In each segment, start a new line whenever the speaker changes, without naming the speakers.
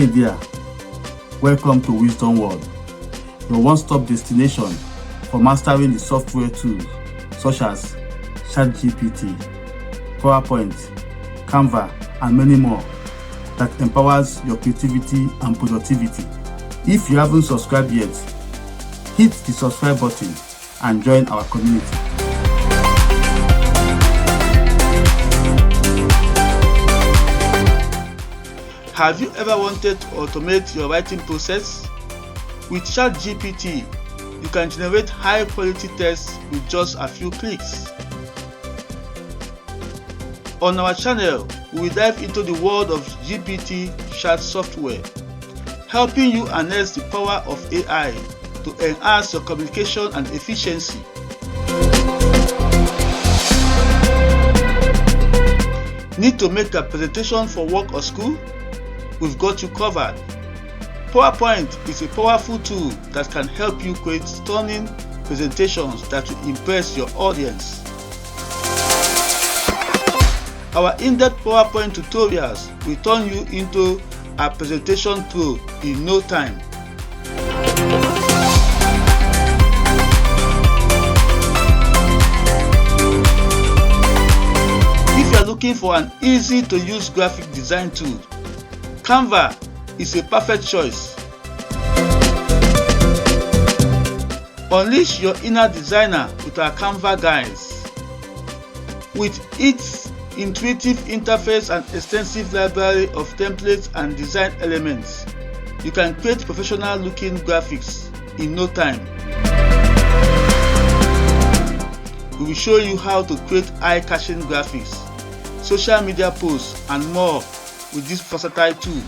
Hey there, welcome to Wisdom World, your one-stop destination for mastering the software tools such as Chat GPT, PowerPoint, Canva, and many more that empowers your creativity and productivity. If you haven't subscribed yet, hit the subscribe button and join our community. Have you ever wanted to automate your writing process? With Chat GPT, you can generate high-quality text with just a few clicks. On our channel, we will dive into the world of GPT chat software, helping you harness the power of AI to enhance your communication and efficiency. Need to make a presentation for work or school? We've got you covered. PowerPoint is a powerful tool that can help you create stunning presentations that will impress your audience. Our in-depth PowerPoint tutorials will turn you into a presentation pro in no time. If you are looking for an easy-to-use graphic design tool, Canva is a perfect choice. Unleash your inner designer with our Canva guides. With its intuitive interface and extensive library of templates and design elements, you can create professional-looking graphics in no time. We will show you how to create eye-catching graphics, social media posts, and more with this versatile tool.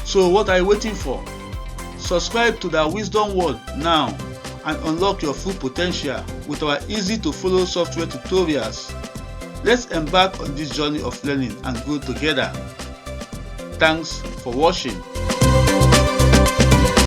So what are you waiting for? Subscribe to the Wisdom World now and unlock your full potential with our easy-to-follow software tutorials. Let's embark on this journey of learning and grow together. Thanks for watching.